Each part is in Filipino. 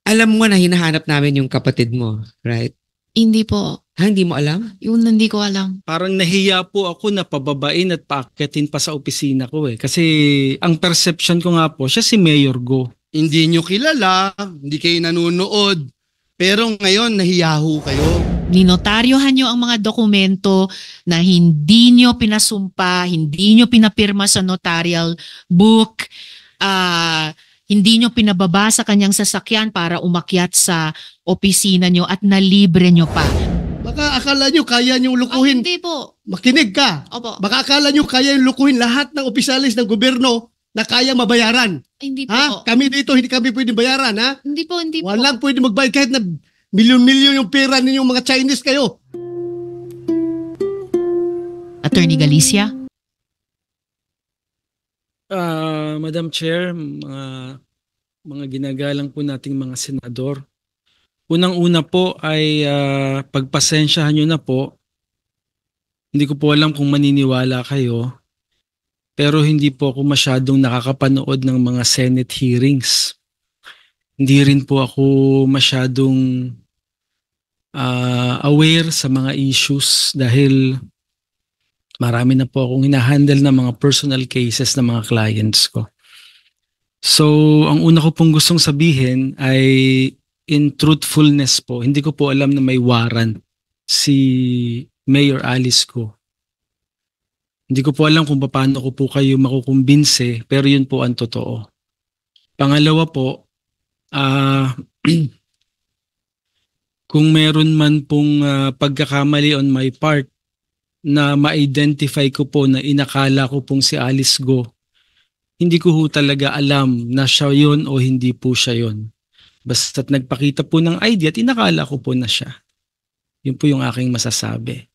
Alam mo na hinahanap namin yung kapatid mo, right? Hindi po. Hindi mo alam? Yun, hindi ko alam. Parang nahiya po ako na pababain at paakyatin pa sa opisina ko eh. Kasi ang perception ko nga po, siya si Mayor Go. Hindi nyo kilala, hindi kayo nanonood, pero ngayon nahiyaho kayo. Ninotaryohan nyo ang mga dokumento na hindi nyo pinasumpa, hindi nyo pinapirma sa notarial book, hindi nyo pinababa sa kanyang sasakyan para umakyat sa opisina nyo at nalibre nyo pa. Baka akala nyo kaya nyo lukuhin. Hindi po. Makinig ka. Opo. Baka akala nyo kaya yung lukuhin lahat ng opisyalis ng gobyerno na kaya mabayaran. Hindi po. Ha? Kami dito, hindi kami pwede bayaran, ha? Hindi po. Walang pwede magbayad kahit na milyon-milyon yung pera ninyong mga Chinese kayo. Attorney Galicia? Madam Chair, mga ginagalang po nating mga senador. Unang-una po ay pagpasensyahan nyo na po. Hindi ko po alam kung maniniwala kayo. Pero hindi po ako masyadong nakakapanood ng mga Senate hearings. Hindi rin po ako masyadong aware sa mga issues dahil marami na po akong hinahandle na mga personal cases ng mga clients ko. So, ang una ko pong gustong sabihin ay in truthfulness po, hindi ko po alam na may warrant si Mayor Alice Go. Hindi ko po alam kung paano ko po kayo makukumbinse, pero yun po ang totoo. Pangalawa po, kung meron man pong pagkakamali on my part na ma-identify ko po na inakala ko pong si Alice Go, hindi ko ho talaga alam na siya yun o hindi po siya yun. Basta't nagpakita po ng ID at inakala ko po na siya. Yun po yung aking masasabi.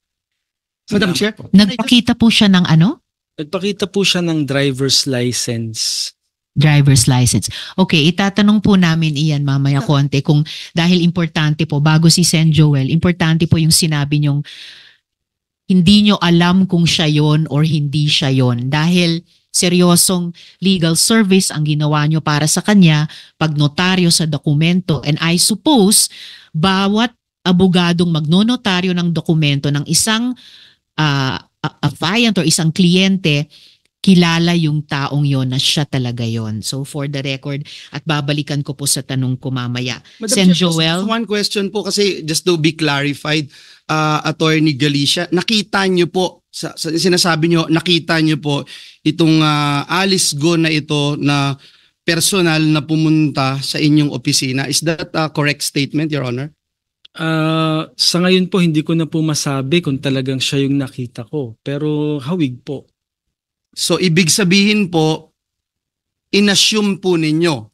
Madam Chair? Nagpakita po siya ng ano? Nagpakita po siya ng driver's license. Driver's license. Okay, itatanong po namin iyan mamaya konti kung dahil importante po, bago si Sen Joel, importante po yung sinabi nyong hindi nyo alam kung siya yon or hindi siya yon dahil seryosong legal service ang ginawa nyo para sa kanya pag notaryo sa dokumento. And I suppose, bawat abogadong magnonotaryo ng dokumento ng isang affiant or isang kliyente, kilala yung taong yon na siya talaga yon. So for the record, at babalikan ko po sa tanong ko mamaya. Madam Sen Chair, Joel? one question po kasi just to be clarified, Attorney Galicia, nakita nyo po, sinasabi nyo, nakita nyo po itong Alice Go na ito na personal na pumunta sa inyong opisina. Is that a correct statement, Your Honor? Sa ngayon po, hindi ko na po masabi kung talagang siya yung nakita ko. Pero hawig po. So ibig sabihin po, inassume po ninyo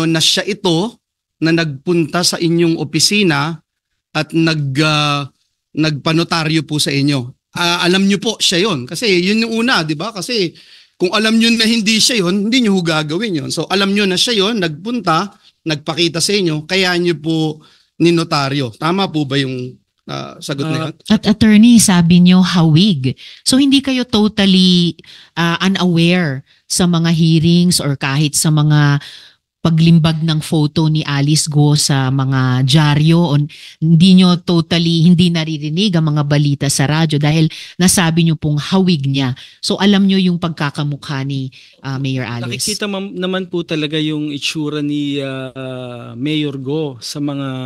na siya ito na nagpunta sa inyong opisina at nagpanotaryo po sa inyo. Alam nyo po siya yon kasi yun yung una, di ba? Kasi kung alam nyo na hindi siya yon, hindi nyo gagawin yon. So alam nyo na siya yon, nagpunta, nagpakita sa inyo, kaya nyo po ninotaryo. Tama po ba yung sagot na yun? At attorney, sabi nyo hawig. So hindi kayo totally unaware sa mga hearings or kahit sa mga paglimbag ng photo ni Alice Go sa mga dyaryo o hindi nyo totally, hindi naririnig ang mga balita sa radyo dahil nasabi nyo pong hawig niya. So alam nyo yung pagkakamukha ni Mayor Alice. Nakikita naman po talaga yung itsura ni Mayor Go sa mga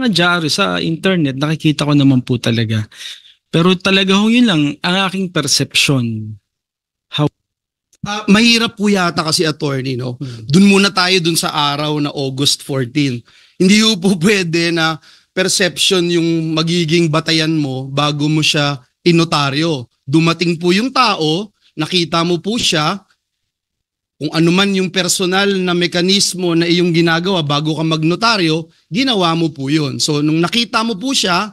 dyaryo, sa internet. Nakikita ko naman po talaga. Pero talaga yun lang ang aking perception. Mahirap po yata kasi, attorney, no? Doon muna tayo dun sa araw na August 14. Hindi po pwede na perception yung magiging batayan mo bago mo siya inotaryo. Dumating po yung tao, nakita mo po siya, kung ano man yung personal na mekanismo na iyong ginagawa bago ka magnotaryo, ginawa mo po yun. So nung nakita mo po siya,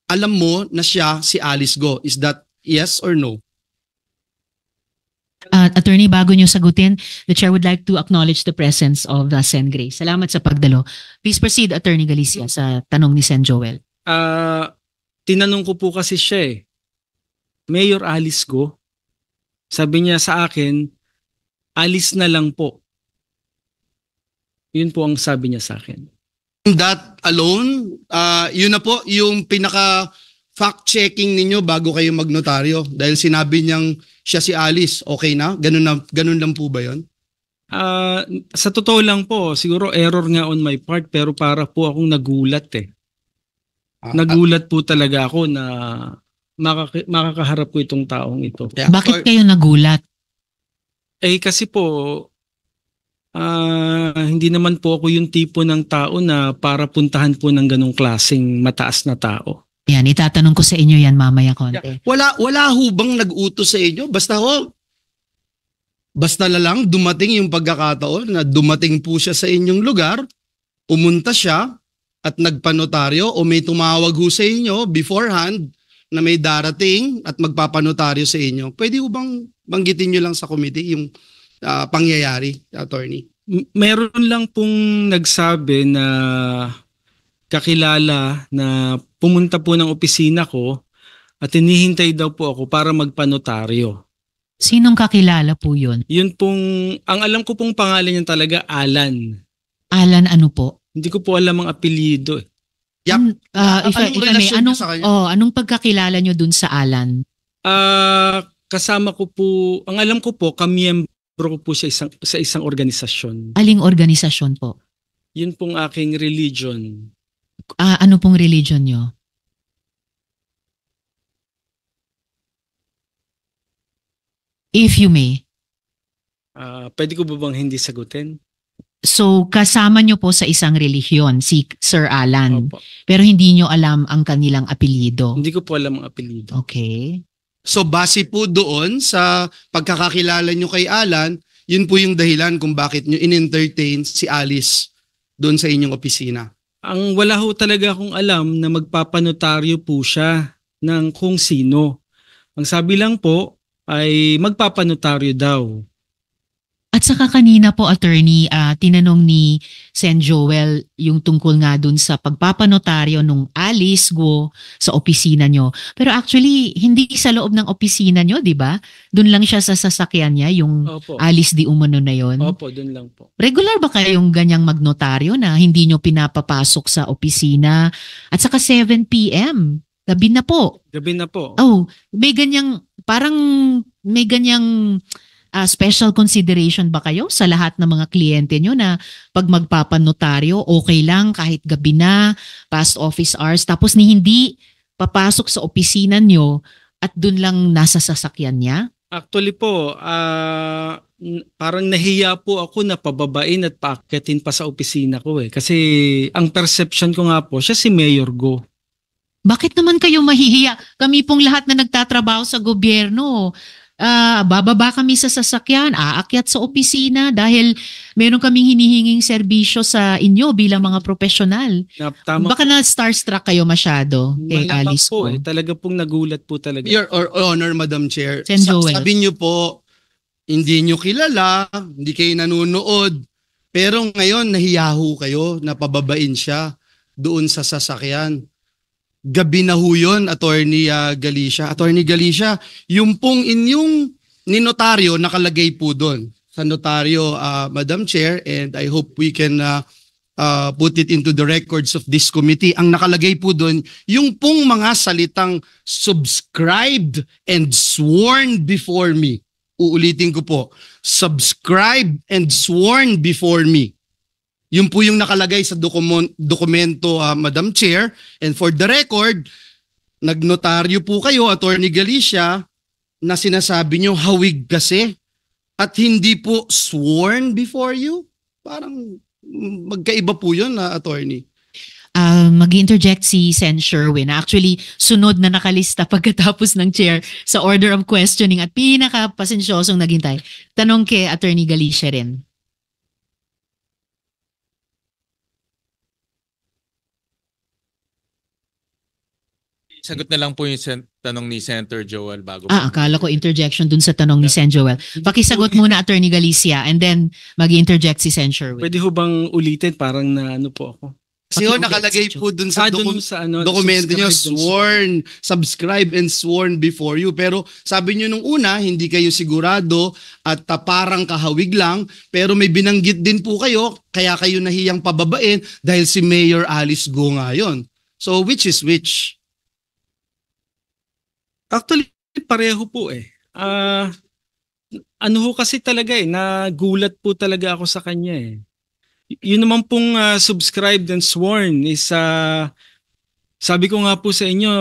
alam mo na siya si Alice Go. Is that yes or no? Attorney, bago nyo sagutin, the Chair would like to acknowledge the presence of Sen Grace. Salamat sa pagdalo. Please proceed, Attorney Galicia, sa tanong ni Sen Joel. Tinanong ko po kasi siya Mayor Alice Go. Sabi niya sa akin, alis na lang po. Yun po ang sabi niya sa akin. That alone, yun na po yung pinaka fact-checking ninyo bago kayo magnotaryo. Dahil sinabi niyang siya si Alice, okay na? Ganun lang po ba yun? Sa totoo lang po, siguro error nga on my part pero para po akong nagulat eh. Nagulat po talaga ako na makakaharap ko itong taong ito. Yeah. Bakit kayo nagulat? Eh kasi po, hindi naman po ako yung tipo ng tao na para puntahan po ng ganong klaseng mataas na tao. Yan, itatanong ko sa inyo yan mamaya konti. Wala ho bang nag-utos sa inyo? Basta na lang dumating yung pagkakataon na dumating po siya sa inyong lugar, pumunta siya at nagpanotaryo o may tumawag ho sa inyo beforehand na may darating at magpapanotaryo sa inyo. Pwede ho bang banggitin nyo lang sa committee yung pangyayari, attorney? Meron lang pong nagsabi na kakilala na pumunta po ng opisina ko at hinihintay daw po ako para magpanotaryo. Sinong kakilala po yun? Yun pong, ang alam ko pong pangalan niya talaga, Alan. Alan ano po? Hindi ko po alam ang apelyido. Yup. If I may, anong pagkakilala nyo dun sa Alan? Kasama ko po, ang alam ko po, kamiyembro ko po sa isang organisasyon. Aling organisasyon po? Yun pong aking religion. Ano pong religion nyo? If you may. Pwede ko ba bang hindi sagutin? So, kasama nyo po sa isang relihiyon, si Sir Alan. Opo. Pero hindi nyo alam ang kanilang apelyido. Hindi ko po alam ang apelyido. Okay. So base po doon sa pagkakakilala nyo kay Alan, yun po yung dahilan kung bakit nyo in-entertain si Alice doon sa inyong opisina. Ang wala ho talaga akong alam na magpapanotaryo po siya ng kung sino. Ang sabi lang po ay magpapanotaryo daw. At saka kanina po, attorney, tinanong ni Sen Joel yung tungkol nga dun sa pagpapanotaryo nung Alice Guo sa opisina nyo. Pero actually, hindi sa loob ng opisina nyo, di ba? Dun lang siya sa sasakyan niya, yung Opo. Alice di umano na yon. Opo, dun lang po. Regular ba kayong ganyang magnotaryo na hindi nyo pinapapasok sa opisina? At saka 7 p.m., gabi na po. Gabi na po. Oh, may ganyang, parang may ganyang special consideration ba kayo sa lahat ng mga kliyente nyo na pag magpapanotaryo, okay lang kahit gabi na, past office hours, tapos hindi papasok sa opisina nyo at dun lang nasa sasakyan niya? Actually po, parang nahiya po ako na pababain at paakyatin pa sa opisina ko eh. Kasi ang perception ko nga po, siya si Mayor Go. Bakit naman kayo mahihiya? Kami pong lahat na nagtatrabaho sa gobyerno, bababa kami sa sasakyan, aakyat sa opisina dahil meron kaming hinihinging serbisyo sa inyo bilang mga profesional. Tama. Baka na starstruck kayo masyado kay Malapang Alice po ko. eh. Talaga pong nagulat po talaga. Your Honor, Madam Chair, Sen Joel. sabi nyo po, hindi nyo kilala, hindi kayo nanonood, pero ngayon nahiyaho kayo na pababain siya doon sa sasakyan. Gabi na ho yun, Attorney Galicia. Attorney Galicia, yung pong inyong ninotaryo nakalagay po doon sa notaryo, Madam Chair, and I hope we can put it into the records of this committee. Ang nakalagay po doon, yung pong mga salitang subscribed and sworn before me. Uulitin ko po, subscribed and sworn before me. Yun po yung nakalagay sa dokumento, Madam Chair. And for the record, nagnotaryo po kayo, Attorney Galicia, na sinasabi nyo hawig kasi at hindi po sworn before you. Parang magkaiba po yun, Attorney. Mag-interject si Sen Sherwin. Actually, sunod na nakalista pagkatapos ng chair sa order of questioning at pinaka-pasensyosong naghintay. Tanong kay Attorney Galicia rin. Sagot na lang po yung tanong ni Senator Joel bago. Akala ko interjection dun sa tanong ni Sen Joel. Pakisagot muna, Attorney Galicia, and then mag-interject si Sen Sherwin. Pwede ho bang ulitin? Parang na ano po ako. Kasi nakalagay po dun sa Dun sa ano, dokumento nyo, subscribe subscribe and sworn before you. Pero sabi nyo nung una, hindi kayo sigurado at parang kahawig lang. Pero may binanggit din po kayo, kaya kayo nahiyang pababain dahil si Mayor Alice Go nga yun. So which is which? Actually, pareho po eh. Ano ho kasi talaga eh, nagulat po talaga ako sa kanya eh. Yun naman pong subscribed and sworn is, sabi ko nga po sa inyo,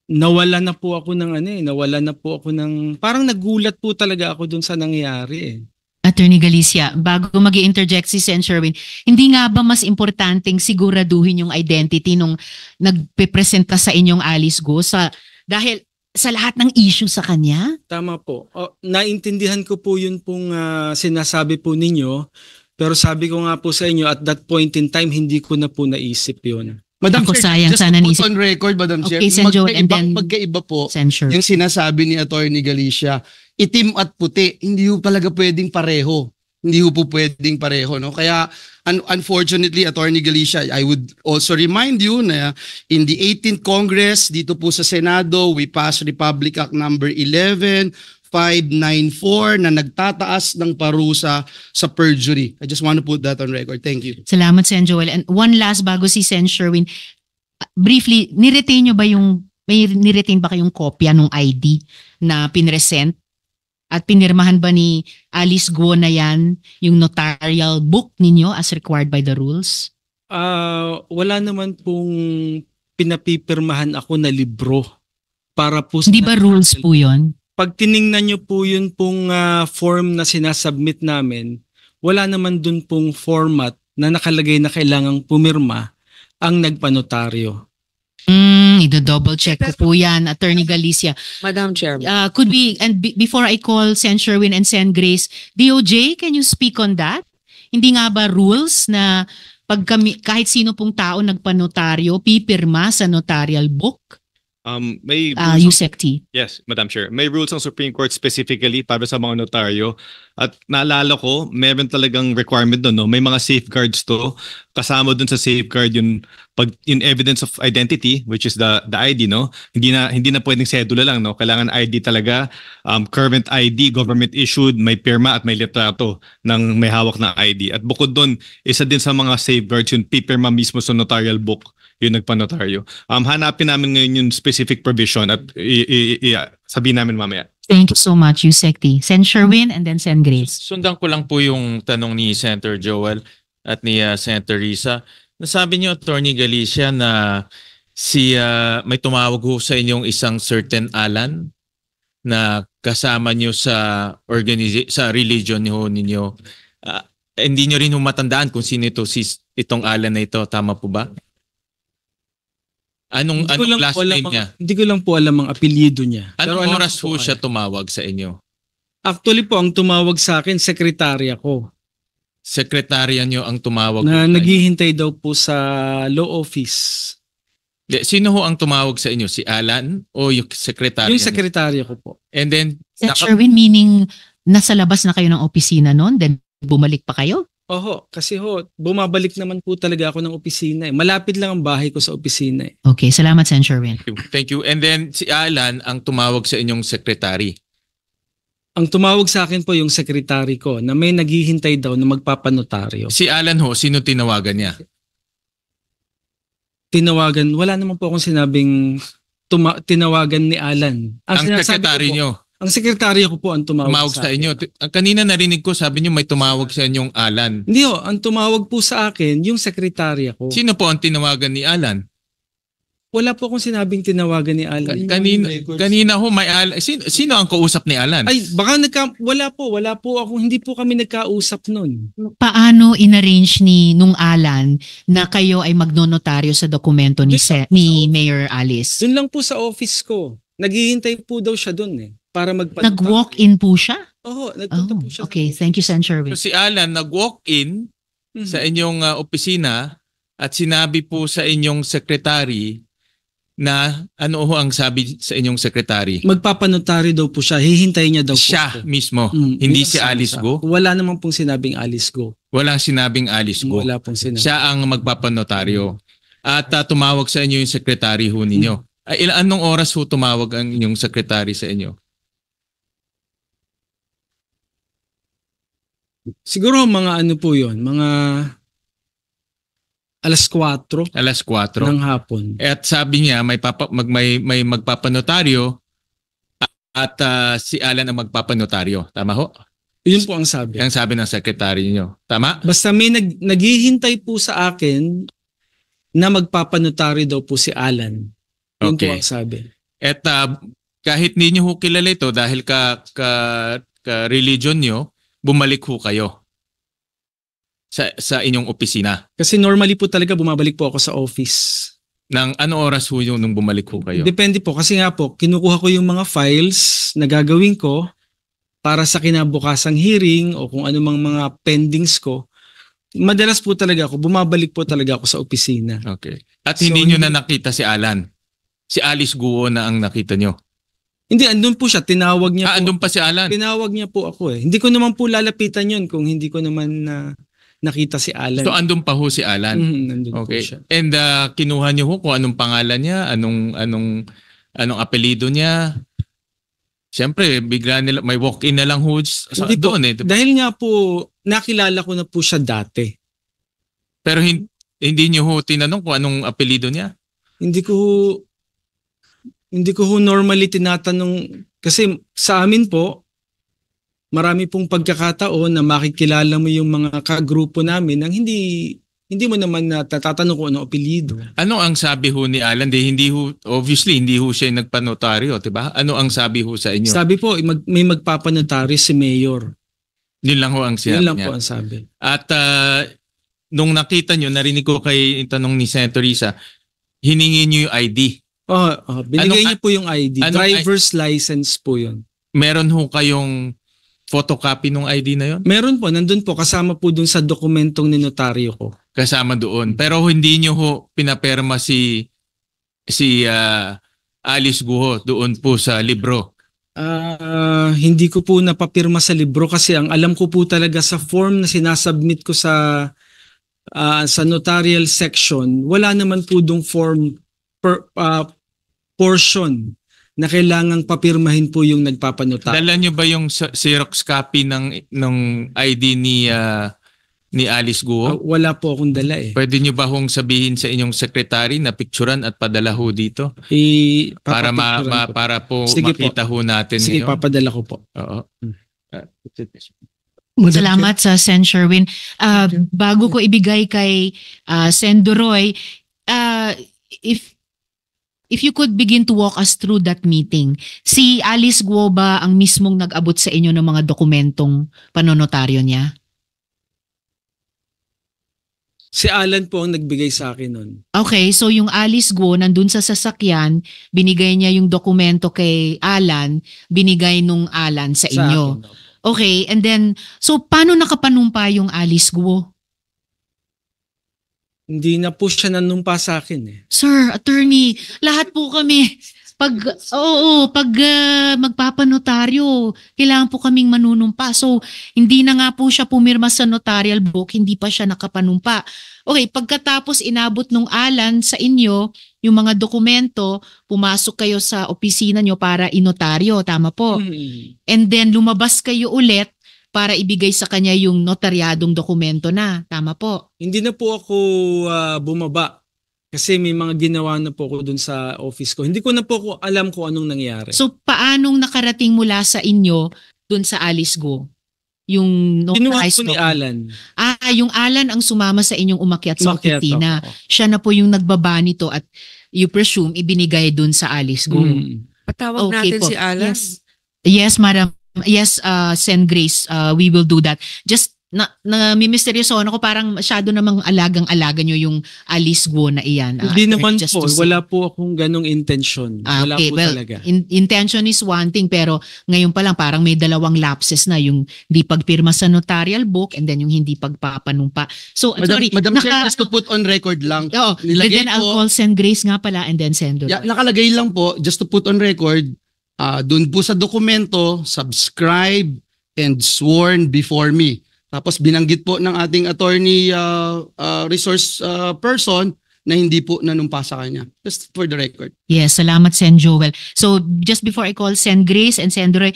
nawala na po ako ng parang nagulat po talaga ako dun sa nangyari eh. Attorney Galicia, bago mag-i-interject si Sen. Sherwin, hindi nga ba mas importanteng siguraduhin yung identity nung nagpe-presenta sa inyong Alice Go dahil sa lahat ng issue sa kanya? Tama po. Naintindihan ko po yun pong sinasabi po ninyo, pero sabi ko nga po sa inyo, at that point in time, hindi ko na po naisip yun. Madam Ako, Chair, sayang, just sana to naisip- put on record, Madam Chair, Okay, Sen. Joel, and then- magkaiba po Censure. yung sinasabi ni Attorney Galicia, itim at puti, hindi ho talaga pwedeng pareho. Hindi ho po pwedeng pareho. No? Kaya unfortunately, Attorney Galicia, I would also remind you na in the 18th Congress, dito po sa Senado, we passed Republic Act number 11-594 na nagtataas ng parusa sa perjury. I just want to put that on record. Thank you. Salamat, Sen. Joel. And one last bago si Sen. Sherwin, briefly, niretain nyo ba may niretain ba kayong kopya ng ID na pinresent? At pinirmahan ba ni Alice Go na yan yung notarial book ninyo as required by the rules? Wala naman pong pinapipirmahan ako na libro para po Hindi ba rules po yun? Pag tiningnan nyo po yun pong form na sinasubmit namin, wala naman dun pong format na nakalagay na kailangang pumirma ang nagpanotaryo. Ido-double check ko po yan, Attorney Galicia. Madam Chair. Could we, and before I call Sen. Sherwin and Sen. Grace, DOJ, can you speak on that? Hindi nga ba rules na kahit sino pong tao nagpanotaryo, pipirma sa notarial book? May rules USEC T. Yes, Madam Chair. May rules ng Supreme Court specifically para sa mga notaryo. At naalala ko, meron talagang requirement doon. No? May mga safeguards to. Kasama doon sa safeguard yung evidence of identity, which is the ID. No? Hindi na pwedeng sedula lang. No? Kailangan ID talaga. Current ID, government issued, may pirma at may litrato ng may hawak na ID. At bukod doon, isa din sa mga safeguards yung pipirma mismo sa notarial book yung nagpanotaryo. Hanapin namin ngayon yung specific provision at sabihin namin mamaya. Thank you so much, USEC T. Sen. Sherwin and then Sen. Grace. Sundan ko lang po yung tanong ni Senator Joel at ni Senator Risa. Nasabi niyo, Attorney Galicia, na may tumawag ho sa inyong isang certain Alan na kasama niyo sa religion niyo ninyo. Hindi niyo rin matandaan kung sino itong Alan na ito. Tama po ba? Anong last name niya? Hindi ko lang po alam ang apelyido niya. Anong alam oras ko po siya tumawag sa inyo? Actually po, ang tumawag sa akin, sekretarya ko. Sekretarya niyo ang tumawag? Na po sa naghihintay daw po sa law office. Sino ho ang tumawag sa inyo? Si Alan o yung sekretarya? Yung sekretarya ko po. And then, Sen. Sherwin, meaning nasa labas na kayo ng opisina noon, then bumalik pa kayo? Oho, kasi bumabalik naman po talaga ako ng opisina. Malapit lang ang bahay ko sa opisina. Okay, salamat, Sen. Sherwin. Thank you. And then si Alan ang tumawag sa inyong secretary. Ang tumawag sa akin po yung sekretary ko na may naghihintay daw na magpapanotaryo. Si Alan ho, sino tinawagan niya? Tinawagan, wala naman po akong sinabing tinawagan ni Alan. Ang sinasabi sekretary ko po, niyo? Ang sekretarya ko po ang tumawag Sa inyo. Kanina narinig ko, sabi niyo may tumawag sa inyong Alan. Hindi ho, ang tumawag po sa akin yung sekretarya ko. Sino po ang tinawagan ni Alan? Wala po akong sinabing tinawagan ni Alan. Kanina ho may Alan. Sino ang kausap ni Alan? Ay, baka wala po ako, hindi po kami nagkausap nun. Paano inarrange nung Alan na kayo ay magnonotaryo sa dokumento ni Mayor Alice? Doon lang po sa office ko. Naghihintay po daw siya doon para magpanotaryo. Nag-walk-in po siya? Oo, nagpunta po siya. Okay, thank you, Sen. Sherwin. So si Alan nag-walk-in sa inyong opisina at sinabi po sa inyong secretary na ano ho ang sabi sa inyong secretary? Magpapanotaryo daw po siya. Hihintay niya daw po Siya ako. mismo, Yun hindi ang si sabi Alice sa- Go? Wala naman pong sinabing Alice Go. Walang sinabing Alice Go. Wala pong sinabi. Siya ang magpapanotaryo. At tumawag sa inyo yung secretary ho ninyo. Anong oras ho tumawag ang inyong secretary sa inyo? Siguro mga ano po yun, mga alas 4 Alas 4. ng hapon. At sabi niya may magpapanotaryo at si Alan ang magpapanotaryo. Tama ho? Yun po ang sabi. Ang sabi ng secretary niyo. Tama? Basta may naghihintay po sa akin na magpapanotaryo daw po si Alan. Yun po Okay. ang sabi. At kahit hindi niyo ho kilala ito dahil ka religion niyo, bumalik ho kayo sa inyong opisina. Kasi normally po talaga bumabalik po ako sa office. Nang ano oras ho yung nung bumalik ho kayo? Depende po kasi nga po, kinukuha ko yung mga files na gagawin ko para sa kinabukasang hearing o kung anumang mga pendings ko. Madalas po talaga ako, bumabalik po talaga ako sa opisina. Okay. At So, hindi niyo na hindi- nakita si Alan. Si Alice Guo na ang nakita niyo. Hindi, andun po siya, tinawag niya po. Andun pa si Alan. Tinawag niya po ako eh. Hindi ko naman po lalapitan yun kung hindi ko naman nakita si Alan. So andun pa ho si Alan. Nandun po Okay. siya. And kinuha niyo ho kung anong pangalan niya, anong apelyido niya. Siyempre, bigla nila may walk-in na lang ho Hindi po. doon eh. Dahil nga po, nakilala ko na po siya dati. Pero hindi niyo ho tinanong kung anong apelyido niya. Hindi ko ho normally tinatanong kasi sa amin po marami pong pagkakataon na makikilala mo yung mga kagrupo namin nang hindi mo naman natatanong kung ano apelyido. Ano ang sabi ho ni Alan? Obviously, hindi ho siya nagpanotaryo, diba? Ano ang sabi ho sa inyo? Sabi po may magpapanotaryo si Mayor. Yun lang ho ang Yun sinabi lang niya. po ang sabi. At nung nakita nyo, narinig ko kay yung tanong ni Senator Risa, hiningi nyo yung ID. Binigay Anong- niyo po yung ID. anong Driver's license po yun. Meron ho kayong photocopy ng ID na yon? Meron po, nandun po, kasama po dun sa dokumentong ninotaryo ko. Kasama doon. Pero hindi nyo ho pinaperma si Alice Guo doon po sa libro. Hindi ko po napapirma sa libro kasi ang alam ko po talaga sa form na sinasubmit ko sa notarial section, wala naman po dong form portion na kailangang papirmahin po yung nagpapanotaryo. Dala nyo ba yung Xerox copy ng ID ni Alice Guo? Wala po akong dala eh. Pwede nyo ba hong sabihin sa inyong secretary na picturean at padala ho dito? Para Papapicturean ko. para po Sige po. makita ho natin Sige, ngayon. papadala ko po. Oo. Salamat sa Sen. Sherwin. Bago ko ibigay kay Sen. Doroy, if you could begin to walk us through that meeting. Si Alice Guo ba ang mismong nag-abot sa inyo ng mga dokumentong panonotaryo niya? Si Alan po ang nagbigay sa akin nun. Okay, so yung Alice Guo nandun sa sasakyan, binigay niya yung dokumento kay Alan, binigay nung Alan sa inyo. akin. Okay, and then, so paano nakapanumpa yung Alice Guo? Hindi na po siya nanumpa sa akin eh. Sir, attorney, lahat po kami, pag magpapanotaryo, kailangan po kaming manunumpa. So, hindi na nga po siya pumirma sa notarial book, hindi pa siya nakapanumpa. Okay, pagkatapos inabot nung Alan sa inyo, yung mga dokumento, pumasok kayo sa opisina nyo para inotaryo, tama po? And then lumabas kayo ulit para ibigay sa kanya yung notaryadong dokumento na, tama po? Hindi na po ako bumaba kasi may mga ginawa na po ako dun sa office ko. Hindi ko na po ako alam kung anong nangyari. So paanong nakarating mula sa inyo dun sa Alice Guo? Yung Kinuha notarized ko ni document? Alan. Yung Alan ang sumama sa inyong umakyat sa Umakyat opisina. ako. Siya na po yung nagbaba nito at you presume ibinigay dun sa Alice Guo. Patawag natin si Alan. Yes, madam. Yes, Sen. Grace, we will do that. Just mimisteryoso ako, parang masyado namang alagang-alaga nyo yung Alice Guo na iyan. Hindi naman just po. to say. Wala po akong ganong intention. Wala Okay, po well, talaga. intention is one thing, pero ngayon pa lang parang may dalawang lapses na, yung di pagpirma sa notarial book and then yung hindi pagpapanumpa. So, sorry. Madam Chair, just to put on record lang. Oo, and Nilagay then I'll po- call Sen. Grace nga pala and then Sen. Doroy. Yeah, nakalagay lang po, just to put on record, doon po sa dokumento, subscribe and sworn before me. Tapos binanggit po ng ating attorney resource person na hindi po nanumpa sa kanya. Just for the record. Yes, salamat Sen Joel. So just before I call Sen Grace and Sen Roy,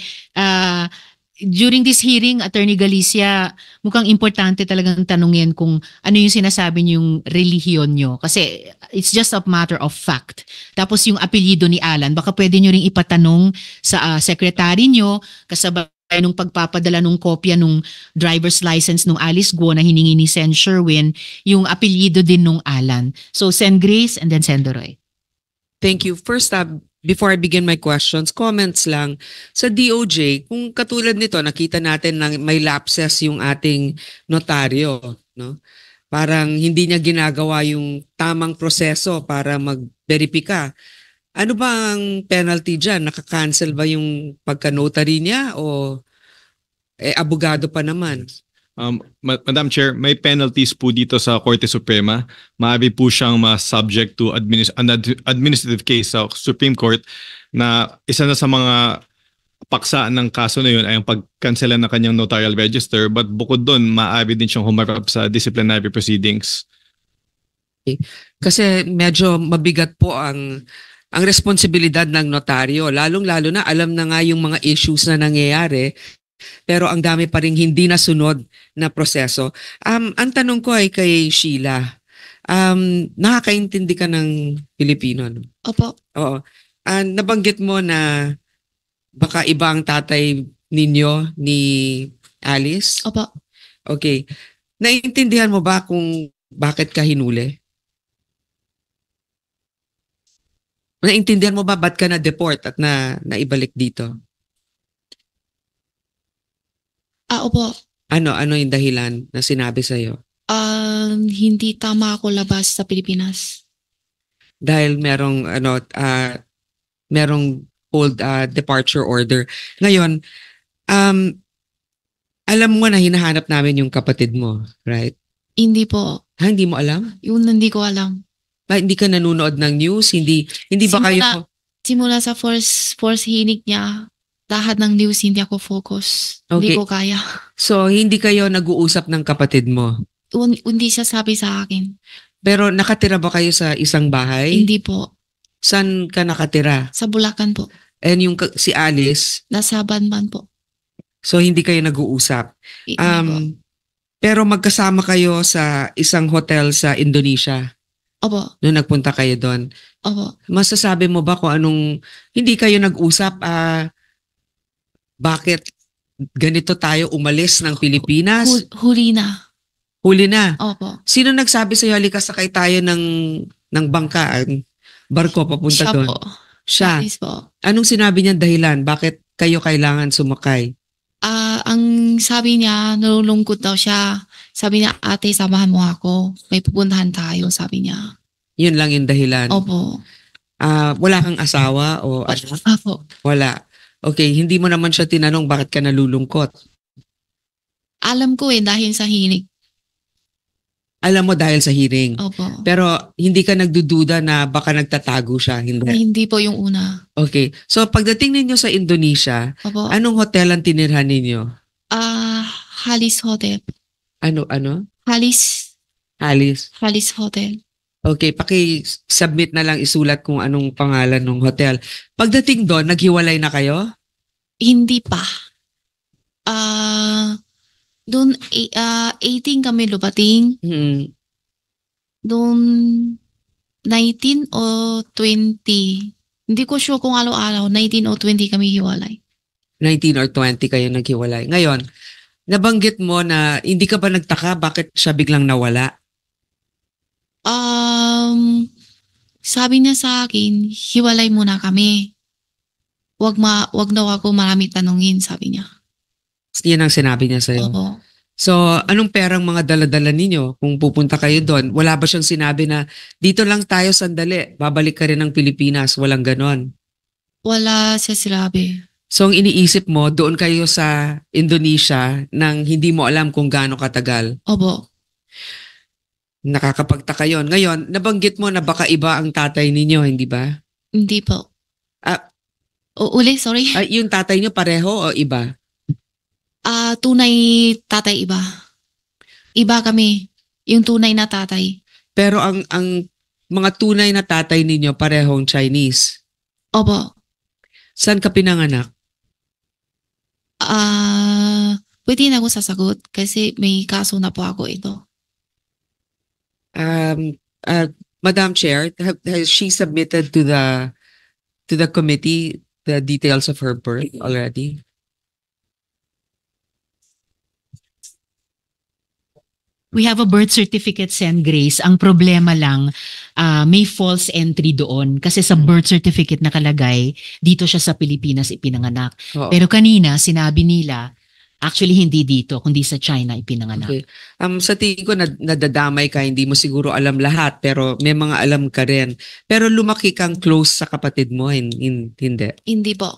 during this hearing, Attorney Galicia, mukhang importante talagang tanungin kung ano yung sinasabi niyong relihiyon nyo. Kasi it's just a matter of fact. Tapos yung apelyido ni Alan, baka pwede nyo ring ipatanong sa secretary nyo kasabay nung pagpapadala nung kopya nung driver's license nung Alice Guo na hiningi ni Sen Sherwin, yung apelyido din nung Alan. So Sen Grace and then Sen Roy. Thank you. First up, before I begin my questions, comments lang. Sa DOJ, kung katulad nito, nakita natin na may lapses yung ating notaryo, no? Parang hindi niya ginagawa yung tamang proseso para mag-verifika. Ano ba ang penalty dyan? Nakakancel ba yung pagka-notary niya o abogado pa naman? Madam Chair, may penalties po dito sa Korte Suprema. Maaari po siyang ma-subject to administrative case sa Supreme Court na isa na sa mga paksa ng kaso na yun ay ang pagkansela ng kanyang notarial register, but bukod doon, maaari din siyang humarap sa disciplinary proceedings. Kasi medyo mabigat po ang responsibilidad ng notaryo, lalong-lalo na alam na nga yung mga issues na nangyayari, pero ang dami pa rin hindi nasunod na proseso. Ang tanong ko ay kay Sheila, nakakaintindi ka ng Pilipino? No? Opo. Oo. Nabanggit mo na baka iba ang tatay ninyo ni Alice? Opo. Okay. Naiintindihan mo ba kung bakit ka hinuli? Naiintindihan mo ba ba't ka na-deport at naibalik dito? Opo. Ano yung dahilan na sinabi sa'yo? Hindi tama ako labas sa Pilipinas. Dahil merong old departure order. Ngayon, alam mo na hinahanap namin yung kapatid mo, right? Hindi po. Hindi mo alam? Yun hindi ko alam. Hindi ka nanonood ng news? Hindi ba kayo... Simula sa first hinig niya, lahat ng news hindi ako focus. Okay. Hindi ko kaya. So, hindi kayo nag-uusap ng kapatid mo? Hindi siya sabi sa akin. Pero nakatira ba kayo sa isang bahay? Hindi po. Saan ka nakatira? Sa Bulacan po. And yung si Alice? Nasa Banban po. So, hindi kayo nag-uusap? Hindi po. Pero magkasama kayo sa isang hotel sa Indonesia? Opo. Noong nagpunta kayo doon? Opo. Masasabi mo ba kung anong... Hindi kayo nag-usap... bakit ganito tayo umalis ng Pilipinas? Huli na. Huli na? Opo. Sino nagsabi sa'yo, halika sakay tayo ng bangka, barko papunta Siya doon? po. Siya? Yes po. Anong sinabi niya dahilan? Bakit kayo kailangan sumakay? Ang sabi niya, nalulungkot daw siya. Sabi niya, ate, samahan mo ako. May pupuntahan tayo, sabi niya. Yun lang yung dahilan? Opo. Wala kang asawa o anak? Opo. Wala. Okay, hindi mo naman siya tinanong bakit ka nalulungkot. Alam ko dahil sa hinig. Alam mo dahil sa hearing. Opo. Pero hindi ka nagdududa na baka nagtatago siya. Hindi. Hindi po yung una. Okay. So pagdating ninyo sa Indonesia, Opo. anong hotel ang tinirhan ninyo? Halis Hotel. Ano? Halis Hotel. Okay, paki-submit na lang isulat kung anong pangalan ng hotel. Pagdating doon, naghiwalay na kayo? Hindi pa. Doon 18 kami lupating. Doon 19 o 20. Hindi ko sure kung araw-araw. 19 o 20 kami hiwalay. 19 or 20 kayo naghiwalay. Ngayon, nabanggit mo na hindi ka ba nagtaka bakit siya biglang nawala? Sabi niya sa akin, hiwalay muna kami. Wag daw ako marami tanungin, sabi niya. Yan ang sinabi niya sa'yo. Opo. So, anong perang mga dala-dala ninyo kung pupunta kayo doon? Wala ba siyang sinabi na dito lang tayo sandali, babalik ka rin ng Pilipinas? Walang ganon. Wala siya sinabi. So, ang iniisip mo, doon kayo sa Indonesia nang hindi mo alam kung gaano katagal. Opo. Nakakapagtaka yun. Ngayon, nabanggit mo na baka iba ang tatay ninyo, hindi ba? Hindi po. Sorry. Yung tatay niyo pareho o iba? Tunay tatay iba. Iba kami. Yung tunay na tatay. Pero ang mga tunay na tatay ninyo parehong Chinese. Opo. Saan ka pinanganak? Pwede na ako sasagot kasi may kaso na po ako ito. Madam Chair, has she submitted to the committee the details of her birth already? We have a birth certificate, Sen. Grace. Ang problema lang, may false entry doon. Kasi sa birth certificate nakalagay, dito siya sa Pilipinas ipinanganak. Oo. Pero kanina, sinabi nila, actually hindi dito, kundi sa China ipinanganak. Okay. Sa tingin ko nadadamay ka, hindi mo siguro alam lahat, pero may mga alam ka rin. Pero lumaki kang close sa kapatid mo, hindi. Hindi po.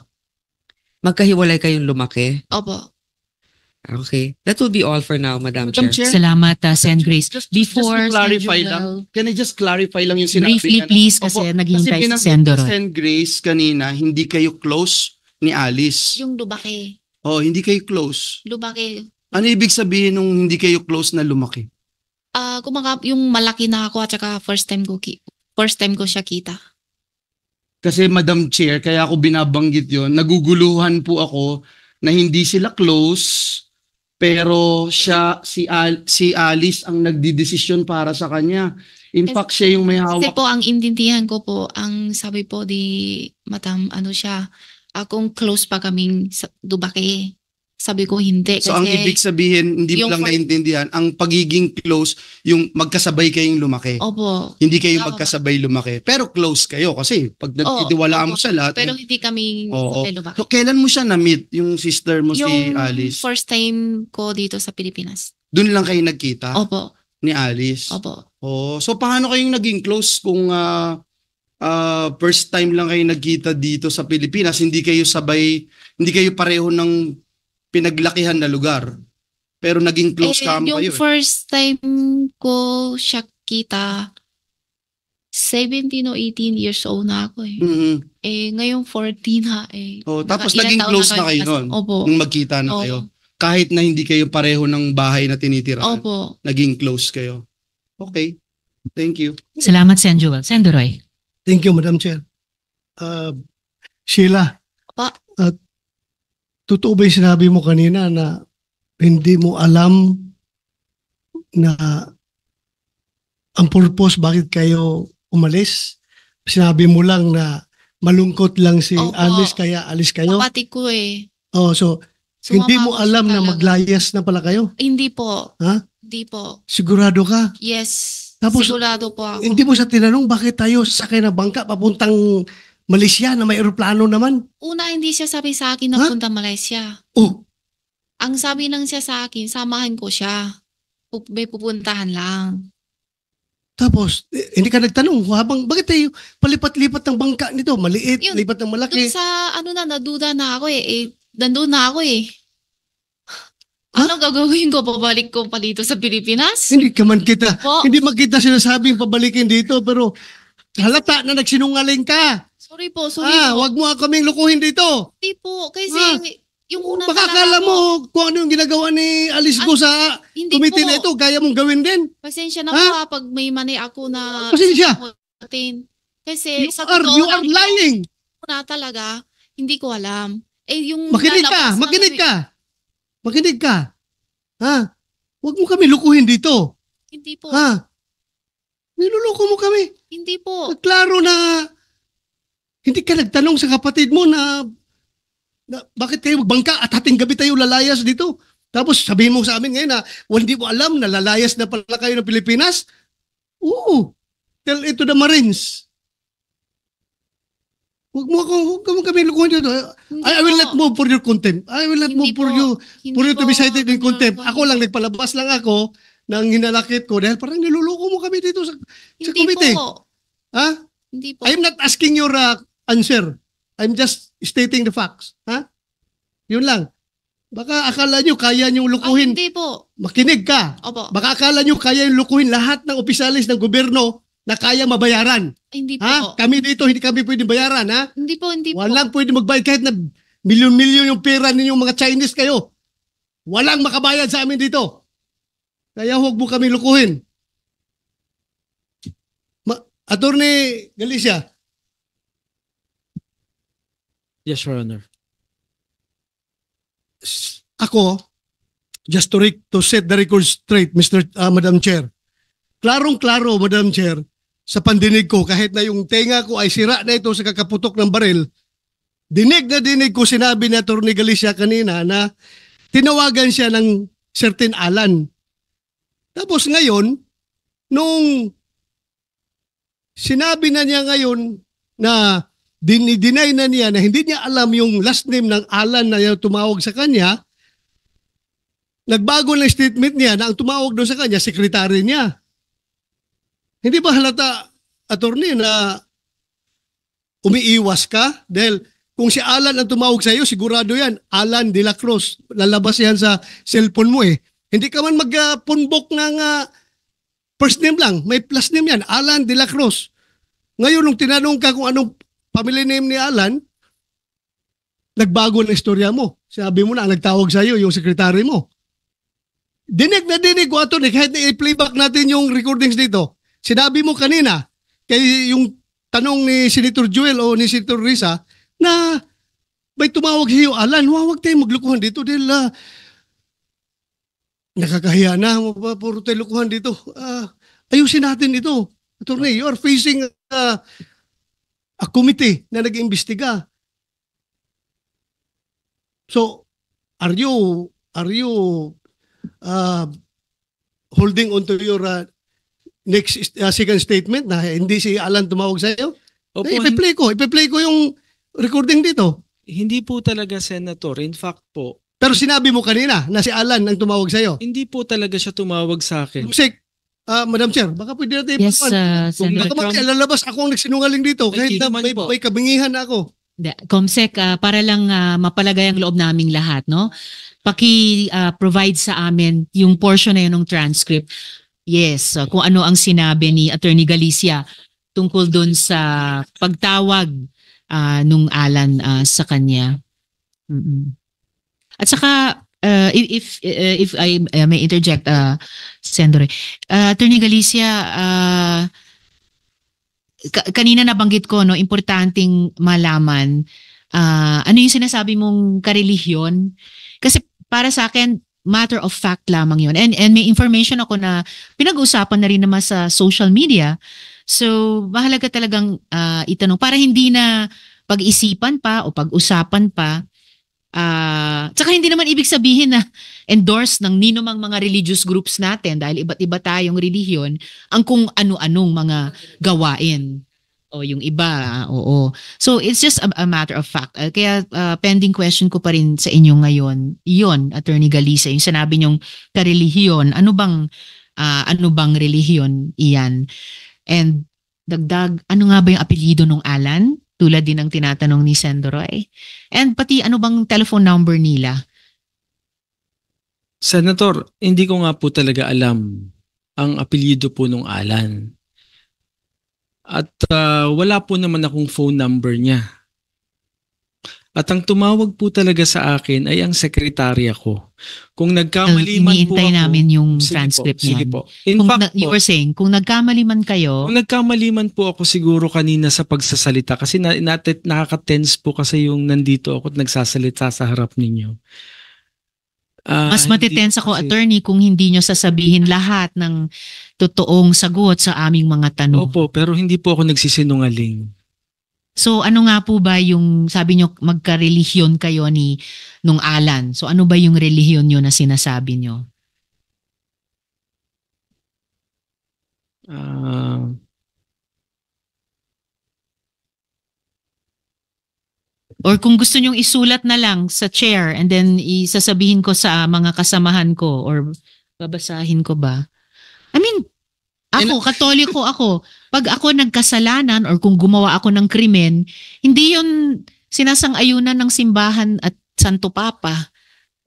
Magkahiwalay kayong lumaki. Opo. Okay. That will be all for now, Madam Chair. Salamat, Sen. Grace. Before just to clarify Sen. lang, Joel, can I just clarify lang yung sinabi briefly niya? please, kasi naghihintay si binanggit Sen. ni Doroy. Sen. Grace kanina, hindi kayo close ni Alice. Yung lumaki. Oh, hindi kayo close. Lumaki. Ano ibig sabihin nung hindi kayo close na lumaki? Yung malaki na ako at saka first time ko siya kita. Kasi Madam Chair, kaya ako binabanggit yon, naguguluhan po ako na hindi sila close, pero si Alice ang nagdidesisyon para sa kanya. In fact, siya yung may Kasi hawak. po ang intindihan ko po, ang sabi po di Madam, akong close pa kaming lumaki. Sabi ko hindi. So ang ibig sabihin, hindi mo yung lang for- naintindihan, ang pagiging close, yung magkasabay kayong lumaki. Opo. Hindi kayo Tama. magkasabay lumaki. Pero close kayo kasi pag nagtitiwalaan mo opo. sa lahat. Pero hindi kami Oo. lumaki. So kailan mo siya na-meet, yung sister mo si Yung Alice? first time ko dito sa Pilipinas. Doon lang kayo nagkita Opo. ni Alice? Opo. Oh, so paano kayong naging close kung first time lang kayo nagkita dito sa Pilipinas, hindi kayo pareho ng pinaglakihan na lugar. Pero naging close kamo yung kayo. first time ko siya kita, 17 o 18 years old na ako eh. Mhm. Ngayon 14 ha eh. Oh, tapos Ilang naging taon close na kami kayo kasi- noon. Opo. Nung magkita na Opo. kayo. Kahit na hindi kayo pareho ng bahay na tinitirahan. Opo. Naging close kayo. Okay. Thank you. Salamat, Sen. Joel. Sen. Doroy. Thank you, Madam Chair. Sheila, Pa. totoo ba yung sinabi mo kanina na hindi mo alam na ang purpose bakit kayo umalis? Sinabi mo lang na malungkot lang si Opo. Alice kaya alis kayo? Kapatid ko eh. Oh, so hindi mo Sumama ako alam siya na talaga. maglayas na pala kayo? Hindi po. Ha? Hindi po. Sigurado ka? Yes. Tapos, Sigurado po ako. Hindi mo sa tinanong bakit tayo sasakay na bangka papuntang Malaysia na may eroplano naman? Una, hindi siya sabi sa akin na Ha? punta Malaysia. Oh, Ang sabi lang siya sa akin, samahan ko siya. May pupuntahan lang. tapos hindi ka nagtanong bakit tayo palipat-lipat ng bangka nito? Maliit, Yun, lipat ng malaki. Doon sa, naduda na ako eh. Nandun na ako eh. Ha? Ano gagawin ko? Pabalik ko pa dito sa Pilipinas? Hindi ka man kita. Po. Hindi man kita sinasabing pabalikin dito pero halata na nagsinungaling ka. Sorry po, sorry po. Wag mo kaming lukuhin dito. Hindi po, kasi Ah. yung una Baka talaga akala po, mo kung ano yung ginagawa ni Alice Go sa hindi committee po. na ito, kaya mong gawin din. Pasensya na Ha? po pag may mani ako na Pasensya. Kasi You sa are totoo lying. lang na talaga, hindi ko alam. Yung Makinig lalabas na Makinig kami- ka. Makinig ka. Ha? Huwag mo kami lukuhin dito. Hindi po, Ha? Niluluko mo kami. hindi po. Klaro na hindi ka nagtanong sa kapatid mo na bakit kayo magbangka at hating gabi tayo lalayas dito. Tapos sabihin mo sa amin ngayon na hindi mo alam na lalayas na pala kayo ng Pilipinas. Oo. Tell it to the Marines. Huwag mo kami lukuhin dito. Hindi I will po. not move for your contempt. I will not Hindi move for po. you Hindi for you to po be cited in contempt. ganun. Ako lang nagpalabas lang ako ng hinalakit ko dahil parang niluluko mo kami dito sa Hindi committee. po. Ha? Hindi po. I'm not asking your answer. I'm just stating the facts. Ha? Yun lang. Baka akala nyo kaya nyo Ay, lukuhin. hindi po. Makinig ka. Opo. Baka akala nyo kaya nyo lukuhin lahat ng opisyalis ng gobyerno na kaya mabayaran. Hindi po. Ha? Kami dito, hindi kami pwede bayaran. Ha? Hindi po, hindi po. Walang pwede magbayad kahit na milyon-milyon yung pera ninyong mga Chinese kayo. Walang makabayad sa amin dito. Kaya huwag mo kami lukuhin. Attorney Galicia, Yes, Your Honor. ako, just to set the record straight, Madam Chair. Klarong-klaro, Madam Chair, sa pandinig ko, kahit na yung tenga ko ay sira na ito sa kakaputok ng baril, dinig na dinig ko sinabi ni Attorney Galicia kanina na tinawagan siya ng certain Alan. Tapos ngayon, nung sinabi na niya ngayon na dinay na niya na hindi niya alam yung last name ng Alan na tumawag sa kanya, nagbago na statement niya na ang tumawag doon sa kanya, sekretary niya. Hindi ba halata, attorney, na umiiwas ka? Dahil kung si Alan ang tumawag sa iyo, sigurado yan, Alan de la Cruz. Lalabas yan sa cellphone mo eh. Hindi ka man magpunbok ng first name lang. May plus name yan, Alan de la Cruz. Ngayon, nung tinanong ka kung anong family name ni Alan, nagbago na istorya mo. Sabi mo na, ang nagtawag sa iyo, yung sekretary mo. Dinig na dinig ko, attorney, kahit na i-playback natin yung recordings dito. Sinabi mo kanina, kay yung tanong ni Senator Joel o ni Senator Risa, na may tumawag sa'yo, Alan, huwag tayong maglukuhan dito dahil nakakahiya na, puro tayo lukuhan dito. Ayusin natin ito. Attorney, you are facing a committee na nag-iimbestiga. So, are you holding on to your next second statement na hindi si Alan tumawag sa iyo? Opo, Ipe-play ko yung recording dito. Hindi po talaga, Senator. In fact po, Pero sinabi mo kanina na si Alan ang tumawag sa iyo. hindi po talaga siya tumawag sa akin. Musik, Madam Chair, baka pwede natin Yes, Senator. baka lalabas ako ang nagsinungaling dito kahit na may kabingihan na ako. Comsec, para lang mapalagay ang loob naming lahat, no? Paki-provide sa amin yung portion na yun ng transcript. Yes, kung ano ang sinabi ni Attorney Galicia tungkol dun sa pagtawag nung Alan sa kanya. At saka, if I may interject, Senator, Attorney Galicia, kanina nabanggit ko, no, importanteng malaman ano yung sinasabi mong karelihiyon. Kasi para sa akin, matter of fact lamang yun. And may information ako na pinag-uusapan na rin naman sa social media. So, mahalaga talagang itanong para hindi na pag-isipan pa o pag-usapan pa. Tsaka hindi naman ibig sabihin na endorse ng ninumang mga religious groups natin dahil iba't iba tayong relihiyon ang kung ano-anong mga gawain. O yung iba, oo. So it's just a matter of fact. Kaya pending question ko pa rin sa inyo ngayon, yun, Attorney Galicia, yung sinabi nyong karelihiyon, ano bang relihiyon iyan? And dagdag, ano nga ba yung apelyido ng Alan? Tulad din ng tinatanong ni Sendoroy. And pati ano bang telephone number nila? Senator, hindi ko nga po talaga alam ang apelyido po nung Alan. At wala po naman akong phone number niya. At ang tumawag po talaga sa akin ay ang sekretarya ko. Kung nagkamali man po ako... Iniintay namin yung Sige transcript po, sige niyan. po. In fact You po, were saying, kung nagkamali man kayo, kung nagkamali man po ako siguro kanina sa pagsasalita kasi nakaka-tense po kasi yung nandito ako at nagsasalita sa harap ninyo. mas Hindi matitense ako, kasi- attorney, kung hindi nyo sasabihin lahat ng totoong sagot sa aming mga tanong. Opo, pero hindi po ako nagsisinungaling. So ano nga po ba yung, sabi nyo magka-relihiyon kayo nung Alan. So ano ba yung relihiyon nyo na sinasabi nyo? Or kung gusto nyong isulat na lang sa chair and then isasabihin ko sa mga kasamahan ko or babasahin ko ba? I mean, Katoliko ako. Pag ako nagkasalanan or kung gumawa ako ng krimen, hindi yun sinasang-ayunan ng simbahan at Santo Papa.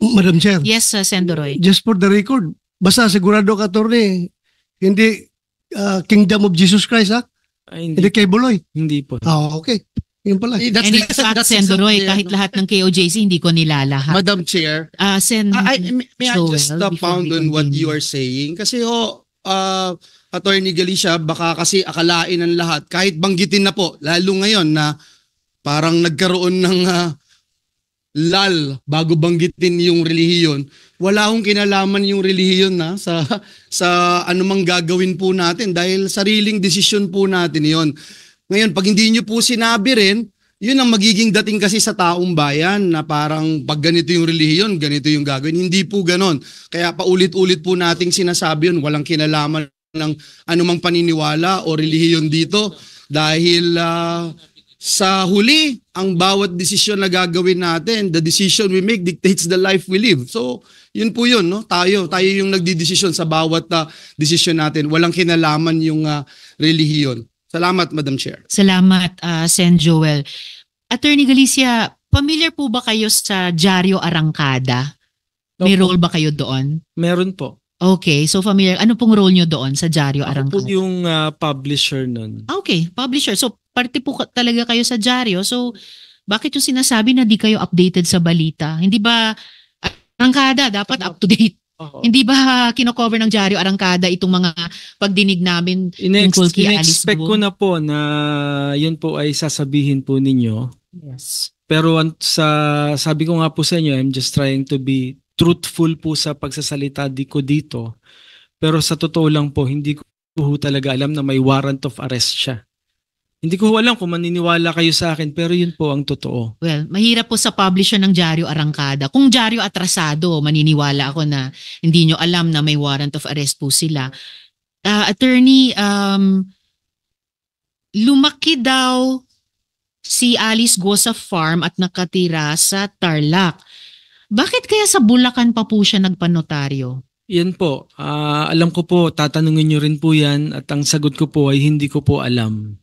Madam Chair, Yes, Sendoroy. just for the record, basta sigurado ka, attorney, hindi Kingdom of Jesus Christ, ha? Ay, Hindi kay Buloy. hindi po. Okay. Yun pala. That's And in fact, Sen. Roy, exactly, kahit lahat ng KOJC, hindi ko nilalahat. Madam Chair, Sen. may I just Joel, before pound we on what continue. you are saying? Kasi Attorney Galicia, baka kasi akalain ng lahat, kahit banggitin na po, lalo ngayon na parang nagkaroon ng lal bago banggitin yung relihiyon, wala akong kinalaman yung relihiyon na sa anumang gagawin po natin dahil sariling desisyon po natin yon. Ngayon, pag hindi nyo po sinabi rin, yun ang magiging dating kasi sa taong bayan na parang pag ganito yung relihiyon, ganito yung gagawin. Hindi po ganon. Kaya paulit-ulit po nating sinasabi yun, walang kinalaman ng anumang paniniwala o relihiyon dito dahil sa huli, ang bawat desisyon na gagawin natin, the decision we make dictates the life we live. So, yun po yun, no? Tayo yung nagdidesisyon sa bawat desisyon natin. Walang kinalaman yung relihiyon. Salamat, Madam Chair. Salamat, Sen. Joel. Attorney Galicia, familiar po ba kayo sa Diaryo Arangkada? May Opo. role ba kayo doon? Meron po. Okay, so familiar. Ano pong role nyo doon sa Diaryo Ako po Arangkada? yung publisher nun. Okay, publisher. So, parte po talaga kayo sa Diaryo. So, bakit yung sinasabi na di kayo updated sa balita? Hindi ba Arangkada dapat up to date? Hindi ba kino-cover ng Diaryo Arangkada itong mga pagdinig namin tungkol kay Alice In-expect Guo? ko na po na yun po ay sasabihin po ninyo. Yes. Pero sabi ko nga po sa inyo, I'm just trying to be truthful po sa pagsasalita ko dito. Pero sa totoo lang po, hindi ko talaga alam na may warrant of arrest siya. Hindi ko alam kung maniniwala kayo sa akin, pero yun po ang totoo. Well, mahirap po sa publisher ng Diaryo Arangkada. Kung Diaryo Atrasado, maniniwala ako na hindi nyo alam na may warrant of arrest po sila. Attorney, lumaki daw si Alice Guo sa farm at nakatira sa Tarlac. Bakit kaya sa Bulacan pa po siya nagpanotaryo? Yan po. Alam ko po, tatanungin nyo rin po yan at ang sagot ko po ay hindi ko po alam.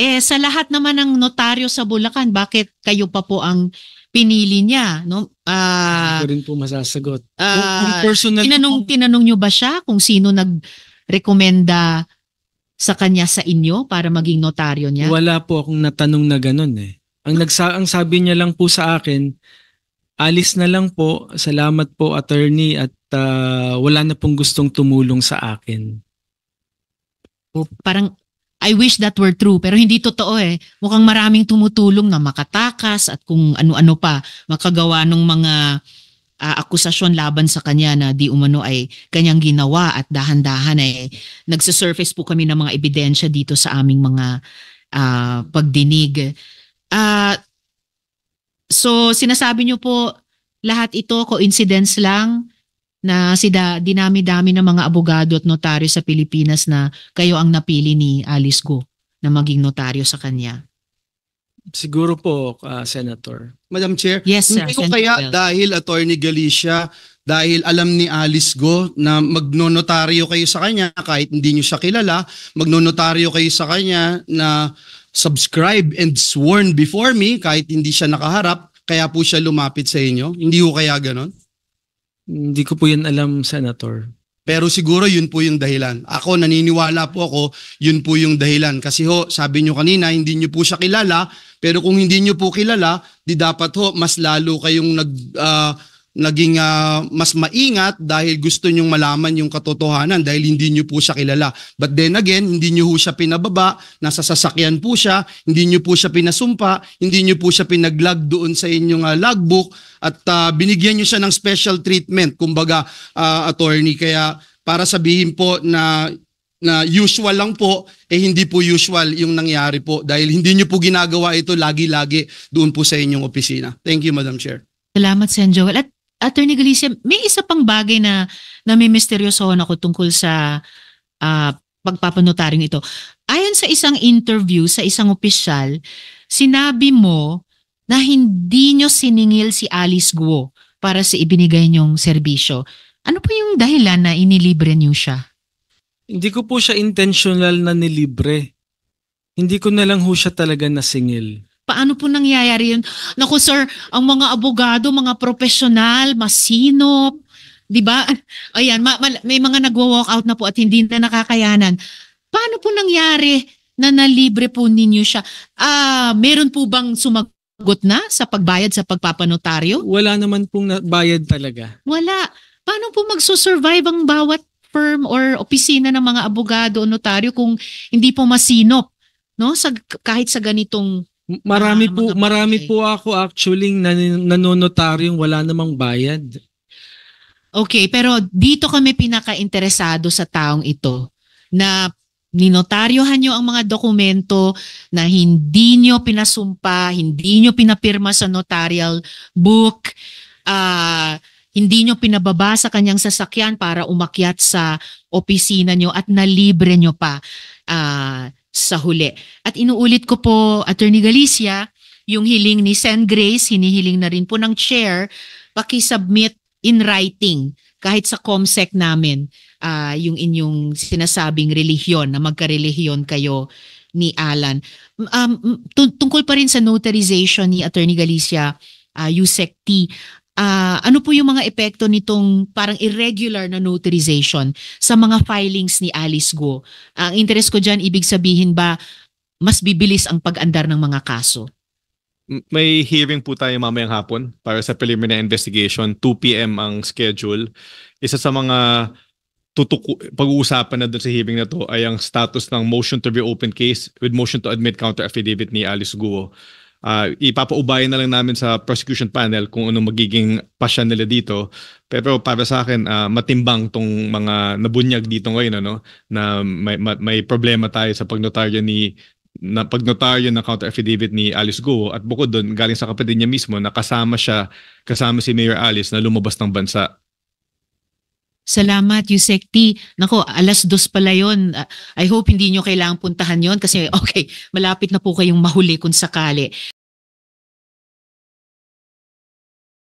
Sa lahat naman ng notaryo sa Bulacan, bakit kayo pa po ang pinili niya? No? Hindi ko rin po masasagot. Kung personal Tinanong nyo ba siya kung sino nag-rekomenda sa kanya sa inyo para maging notaryo niya? Wala po akong natanong na ganun eh. Ang sabi niya lang po sa akin, alis na lang po, salamat po attorney at wala na pong gustong tumulong sa akin. Parang I wish that were true pero hindi totoo eh. Mukhang maraming tumutulong na makatakas at kung ano-ano pa makagawa ng mga akusasyon laban sa kanya na di umano ay kanyang ginawa at dahan-dahan ay nagsusurface po kami ng mga ebidensya dito sa aming mga pagdinig. So sinasabi niyo po lahat ito coincidence lang na dinami-dami ng mga abogado at notaryo sa Pilipinas na kayo ang napili ni Alice Guo na maging notaryo sa kanya. Siguro po, Senator. Madam Chair, Yes, sir. hindi ko Senator kaya Bell. dahil Attorney Galicia, dahil alam ni Alice Guo na magnonotaryo kayo sa kanya kahit hindi nyo siya kilala, magnonotaryo kayo sa kanya na subscribe and sworn before me kahit hindi siya nakaharap, kaya po siya lumapit sa inyo? Hindi ko kaya ganon? Hindi ko po yan alam, Senator. Pero siguro yun po yung dahilan. Ako, naniniwala po ako, yun po yung dahilan. Kasi sabi nyo kanina, hindi nyo po siya kilala, pero kung hindi nyo po kilala, di dapat mas lalo kayong naging mas maingat dahil gusto nyong malaman yung katotohanan dahil hindi nyo po siya kilala. But then again, hindi nyo po siya pinababa, nasa sasakyan po siya, hindi nyo po siya pinasumpa, hindi nyo po siya pinaglag doon sa inyong logbook at binigyan nyo siya ng special treatment, kumbaga attorney. Kaya para sabihin po na usual lang po, hindi po usual yung nangyari po dahil hindi nyo po ginagawa ito lagi-lagi doon po sa inyong opisina. Thank you, Madam Chair. Salamat, Sen. Joel. At Attorney Galicia, may isa pang bagay na nami-misteryosohan ako tungkol sa pagpapanotaryong ito. Ayon sa isang interview sa isang opisyal, sinabi mo na hindi nyo siningil si Alice Guo para sa ibinigay nyong serbisyo. Ano po yung dahilan na inilibre nyo siya? Hindi ko po siya intentional na nilibre. Hindi ko na lang ho siya talaga nasingil. Paano po nangyayari yun? Naku sir, ang mga abogado, mga profesional, masinop, di ba? Ayan, may mga nagwo-walk out na po at hindi na nakakayanan. Paano po nangyari na nalibre po ninyo siya. Meron po bang sumagot na sa pagbayad sa pagpapanotaryo? Wala naman pong bayad talaga. Wala. Paano po magsusurvive ang bawat firm or opisina ng mga abogado o notaryo kung hindi po masinop, no? Kahit sa ganitong Marami mga marami bagay. po ako actually nanonotaryong wala namang bayad. Okay, pero dito kami pinaka-interesado sa taong ito na ninotaryohan nyo ang mga dokumento na hindi nyo pinasumpa, hindi nyo pinapirma sa notarial book, hindi nyo pinababa sa kanyang sasakyan para umakyat sa opisina nyo at nalibre nyo pa sa huli. At inuulit ko po, Attorney Galicia, yung hiling ni Sen. Grace, hinihiling na rin po ng chair, pakisubmit in writing kahit sa COMSEC namin yung inyong sinasabing relihiyon, na magkarelihiyon kayo ni Alan. Tungkol pa rin sa notarization ni Attorney Galicia, Yusek T, ano po yung mga epekto nitong parang irregular na notarization sa mga filings ni Alice Guo? Ang interest ko dyan, ibig sabihin ba mas bibilis ang pag-andar ng mga kaso? May hearing po tayo mamayang hapon para sa preliminary investigation. 2 p.m. ang schedule. Isa sa mga pag-uusapan na doon sa hearing na to ay ang status ng motion to reopen case with motion to admit counter affidavit ni Alice Guo. Ipapaubayan na lang namin sa prosecution panel kung anong magiging pasya nila dito. Pero para sa akin, matimbang tong mga nabunyag dito ngayon, ano, na may problema tayo sa pagnotaryo ng counter affidavit ni Alice Guo, at bukod doon galing sa kapatid niya mismo na kasama si Mayor Alice na lumabas ng bansa. Salamat, Yusek T. Nako, 2:00 pala yun. I hope hindi nyo kailangang puntahan yon kasi okay, malapit na po kayong mahuli kung sakali.